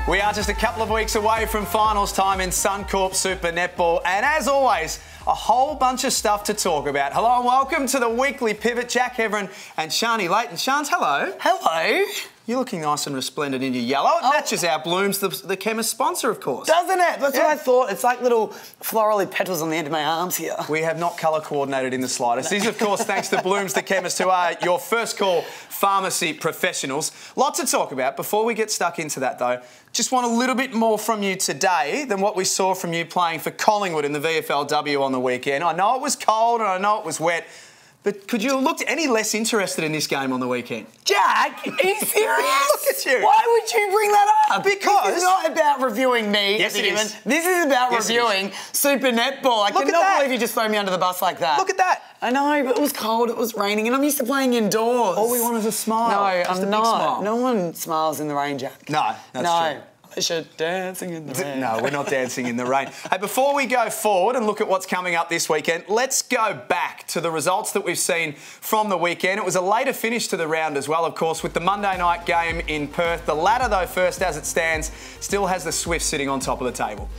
We are just a couple of weeks away from finals time in Suncorp Super Netball, and as always, a whole bunch of stuff to talk about. Hello and welcome to the weekly pivot. Jack Heverin and Sharni Layton. Shans, hello. Hello. You're looking nice and resplendent in your yellow. It matches our blooms, the chemist sponsor, of course. Doesn't it? That's what I thought. It's like little florally petals on the end of my arms here. We have not colour coordinated in the slightest. This is, of course, thanks to Blooms, the chemist, who are your first call pharmacy professionals. Lot to talk about. Before we get stuck into that, though, just want a little bit more from you today than what we saw from you playing for Collingwood in the VFLW on the weekend. I know it was cold and I know it was wet, but could you have looked any less interested in this game on the weekend? Jack, are you serious? Look at you. Why would you bring that up? Because this is not about reviewing me. Yes, it is. This is about reviewing Super Netball. I cannot believe you just throw me under the bus like that. Look at that. I know, but it was cold, it was raining, and I'm used to playing indoors. All we want is a smile. No, just I'm a not. big smile. No one smiles in the rain, Jack. No, that's true. Unless you're dancing in the rain. No, we're not dancing in the rain. Hey, before we go forward and look at what's coming up this weekend, let's go back to the results that we've seen from the weekend. It was a later finish to the round as well, of course, with the Monday night game in Perth. The latter, though, first as it stands, still has the Swifts sitting on top of the table.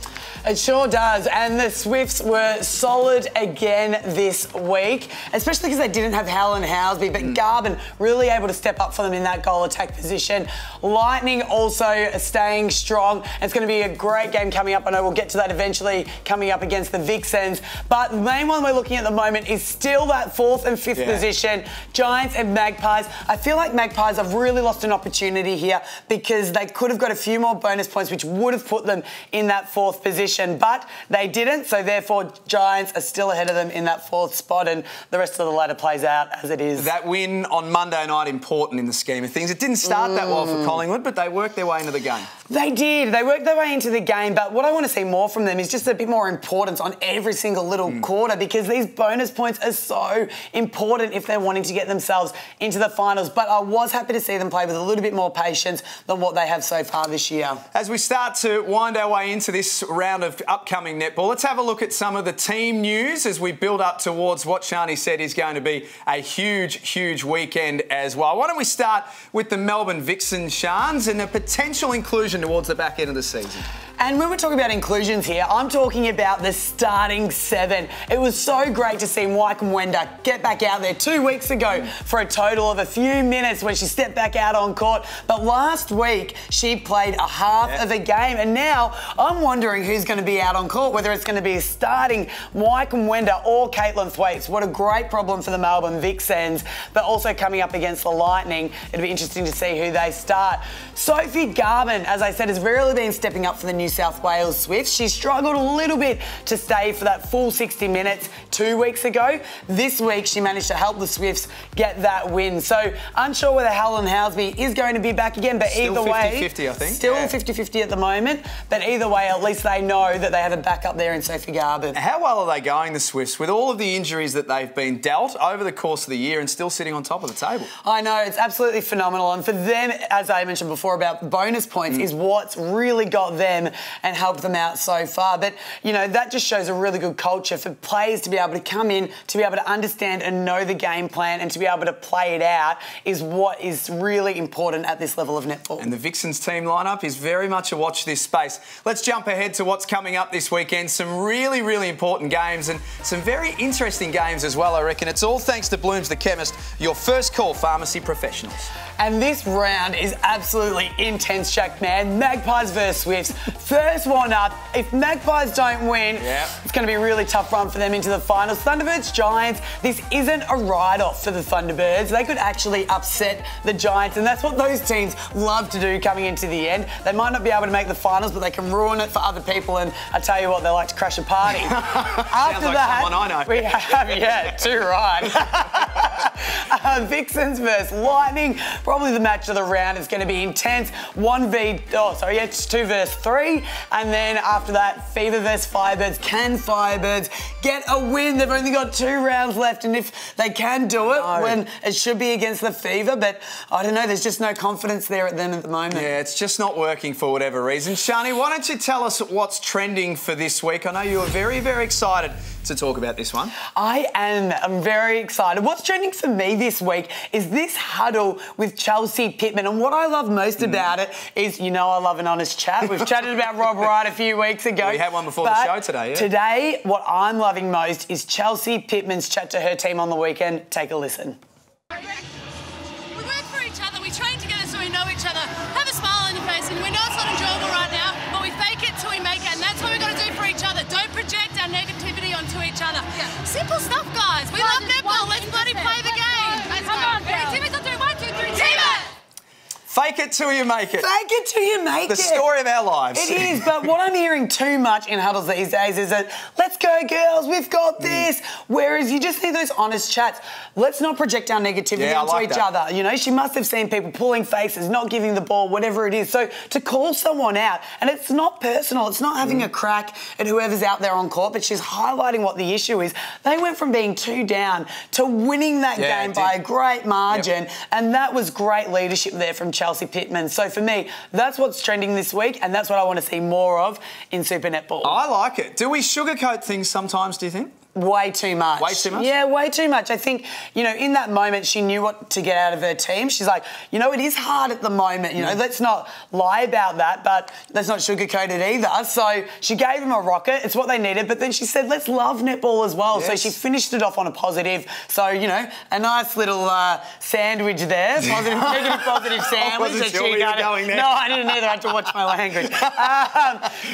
It sure does, and the Swifts were solid again this week, especially because they didn't have Helen Housby, but Garvin really able to step up for them in that goal attack position. Lightning also staying strong. It's going to be a great game coming up. I know we'll get to that eventually, coming up against the Vixens, but the main one we're looking at the moment is still that 4th and 5th position, Giants and Magpies. I feel like Magpies have really lost an opportunity here because they could have got a few more bonus points which would have put them in that 4th position. But they didn't, so therefore Giants are still ahead of them in that 4th spot, and the rest of the ladder plays out as it is. That win on Monday night important in the scheme of things. It didn't start that well for Collingwood, but they worked their way into the game. They did. They worked their way into the game, but what I want to see more from them is just a bit more importance on every single little quarter, because these bonus points are so important if they're wanting to get themselves into the finals. But I was happy to see them play with a little bit more patience than what they have so far this year. As we start to wind our way into this round of upcoming netball, let's have a look at some of the team news as we build up towards what Sharni said is going to be a huge weekend as well. Why don't we start with the Melbourne Vixens, Shans, and a potential inclusion towards the back end of the season. And when we're talking about inclusions here, I'm talking about the starting 7. It was so great to see Waikam Wenda get back out there 2 weeks ago for a total of a few minutes when she stepped back out on court. But last week, she played a half of a game. And now I'm wondering who's going to be out on court, whether it's going to be starting Waikam Wenda or Caitlin Thwaites. What a great problem for the Melbourne Vixens. But also coming up against the Lightning, it'll be interesting to see who they start. Sophie Garvin, as I said, has really been stepping up for the New South Wales Swifts. She struggled a little bit to stay for that full 60 minutes 2 weeks ago. This week, she managed to help the Swifts get that win. So, unsure whether Helen Housby is going to be back again, but still either way... 50-50, I think. Still 50-50 at the moment, but either way, at least they know that they have a backup there in Sophie Garvin. How well are they going, the Swifts, with all of the injuries that they've been dealt over the course of the year and still sitting on top of the table? I know, it's absolutely phenomenal. And for them, as I mentioned before about bonus points, is what's really got them and helped them out so far. But, you know, that just shows a really good culture for players to be able to come in, to be able to understand and know the game plan and to be able to play it out is what is really important at this level of netball. And the Vixens team lineup is very much a watch this space. Let's jump ahead to what's coming up this weekend. Some really important games and some very interesting games as well, I reckon. It's all thanks to Blooms the Chemist, your first call pharmacy professionals. And this round is absolutely intense, Jack, man. Magpies versus Swifts. First one up. If Magpies don't win, it's going to be a really tough run for them into the finals. Thunderbirds, Giants, this isn't a write-off for the Thunderbirds. They could actually upset the Giants, and that's what those teams love to do coming into the end. They might not be able to make the finals, but they can ruin it for other people, and I tell you what, they like to crash a party. After that, someone I know. We have, too right. Vixens versus Lightning. Probably the match of the round. It's going to be intense. 2 versus 3. And then after that, Fever versus Firebirds. Can Firebirds get a win? They've only got 2 rounds left, and if they can do it, when it should be against the Fever, but I don't know, there's just no confidence there at them at the moment. Yeah, it's just not working for whatever reason. Sharni, why don't you tell us what's trending for this week? I know you were very excited to talk about this one. I'm very excited. What's trending for me this week is this huddle with Chelsea Pittman. And what I love most about it is, you know, I love an honest chat. We've chatted about Rob Wright a few weeks ago. We had one before the show today, yeah. Today, what I'm loving most is Chelsea Pittman's chat to her team on the weekend. Take a listen. We work for each other, we train together so we know each other. Have a smile on your face, and we know it's not enjoyable right now, but we fake it till we make it, and that's what we've got to do for each other. Don't project our negativity onto each other. Yeah. Simple stuff, guys. We love netball. Let's bloody play the game. Come on, girls. Team it, I'll do 1, 2, 3, team it! Fake it till you make it. Fake it till you make it. The story of our lives. It is, but what I'm hearing too much in huddles these days is that, let's go girls, we've got this. Whereas you just need those honest chats. Let's not project our negativity onto each other. You know, she must have seen people pulling faces, not giving the ball, whatever it is. So to call someone out, and it's not personal, it's not having a crack at whoever's out there on court, but she's highlighting what the issue is. They went from being 2 down to winning that game by a great margin, and that was great leadership there from Chelsea Pittman. So for me, that's what's trending this week, and that's what I want to see more of in Super Netball. I like it. Do we sugarcoat things sometimes, do you think? Way too much. Way too much? Yeah, way too much. I think, you know, in that moment, she knew what to get out of her team. She's like, you know, it is hard at the moment. You know, let's not lie about that, but let's not sugarcoat it either. So she gave them a rocket. It's what they needed. But then she said, let's love netball as well. Yes. So she finished it off on a positive. So, you know, a nice little sandwich there. Positive, negative, positive sandwich. I wasn't sure where you were going there. No, I didn't either. I had to watch my language.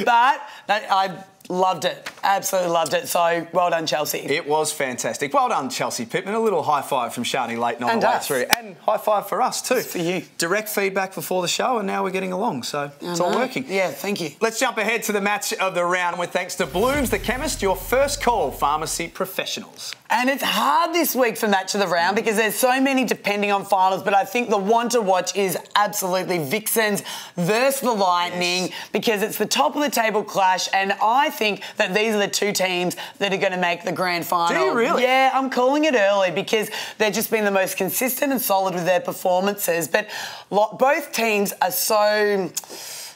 But I loved it. Absolutely loved it. So, well done, Chelsea. It was fantastic. Well done, Chelsea Pittman. A little high five from Sharni Layton on the way through. And high five for us, too. It's for you. Direct feedback before the show, and now we're getting along. So, it's all working. Yeah, thank you. Let's jump ahead to the match of the round with thanks to Blooms the Chemist, your first call pharmacy professionals. And it's hard this week for match of the round because there's so many depending on finals, but I think the one to watch is absolutely Vixens versus the Lightning because it's the top of the table clash, and I think that these are the two teams that are going to make the grand final. Do you really? Yeah, I'm calling it early because they've just been the most consistent and solid with their performances, but both teams are so...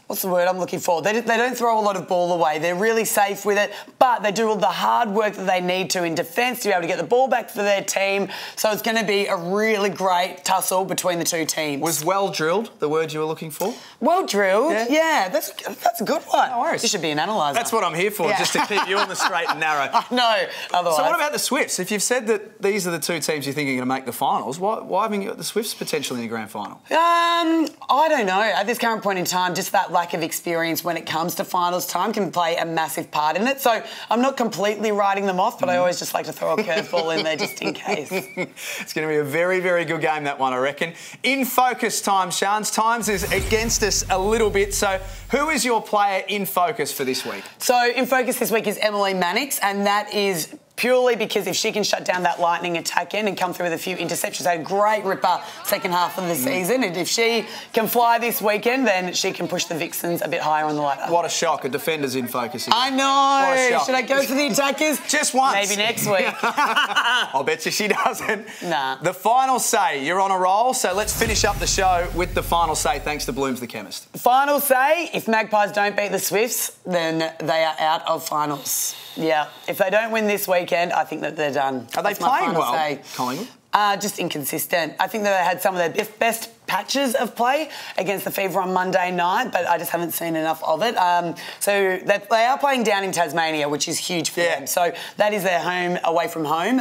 What's the word I'm looking for? They don't throw a lot of ball away. They're really safe with it, but they do all the hard work that they need to in defence to be able to get the ball back for their team. So it's going to be a really great tussle between the two teams. Was well drilled the word you were looking for? Well drilled? Yeah, that's a good one. No worries. You should be an analyser. That's what I'm here for, just to keep you on the straight and narrow. No, otherwise. So what about the Swifts? If you've said that these are the two teams you think are going to make the finals, why haven't you got the Swifts potentially in the grand final? I don't know. At this current point in time, just that lack of experience when it comes to finals time can play a massive part in it. So I'm not completely writing them off, but I always just like to throw a curveball in there just in case. It's going to be a very, very good game, that one, I reckon. In focus time, Shans. Times is against us a little bit. So who is your player in focus for this week? So in focus this week is Emily Mannix, and that is purely because if she can shut down that Lightning attack end and come through with a few interceptions, had a great ripper second half of the season, and if she can fly this weekend, then she can push the Vixens a bit higher on the ladder. What a shock, a defender's in focus here. I know. What a shock. Should I go for the attackers? Just once. Maybe next week. I'll bet you she doesn't. Nah. The final say, you're on a roll, so let's finish up the show with the final say, thanks to Blooms the Chemist. Final say, if Magpies don't beat the Swifts, then they are out of finals. Yeah, if they don't win this weekend, I think that they're done. Are they playing well, Collingwood? Just inconsistent. I think that they had some of their best patches of play against the Fever on Monday night, but I just haven't seen enough of it. So they are playing down in Tasmania, which is huge for them. So that is their home away from home.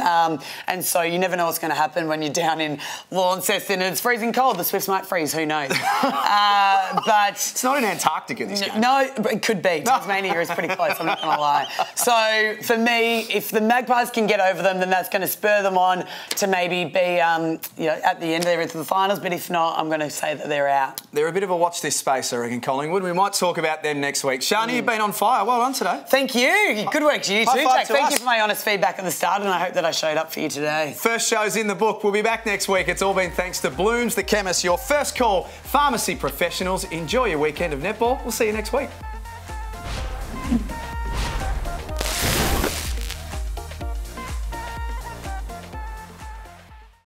And so you never know what's going to happen when you're down in Launceston and it's freezing cold. The Swifts might freeze, who knows? But it's not in Antarctica this game. No, but it could be. Tasmania is pretty close, I'm not going to lie. So for me, if the Magpies can get over them, then that's going to spur them on to maybe be at the end there into the finals. But if not, I'm going to say that they're out. They're a bit of a watch this space, I reckon, Collingwood. We might talk about them next week. Sharni, you've been on fire. Well done today. Thank you. Good work to you too, Jack. Thank you for my honest feedback at the start, and I hope that I showed up for you today. First show's in the book. We'll be back next week. It's all been thanks to Blooms the Chemist, your first call pharmacy professionals. Enjoy your weekend of netball. We'll see you next week.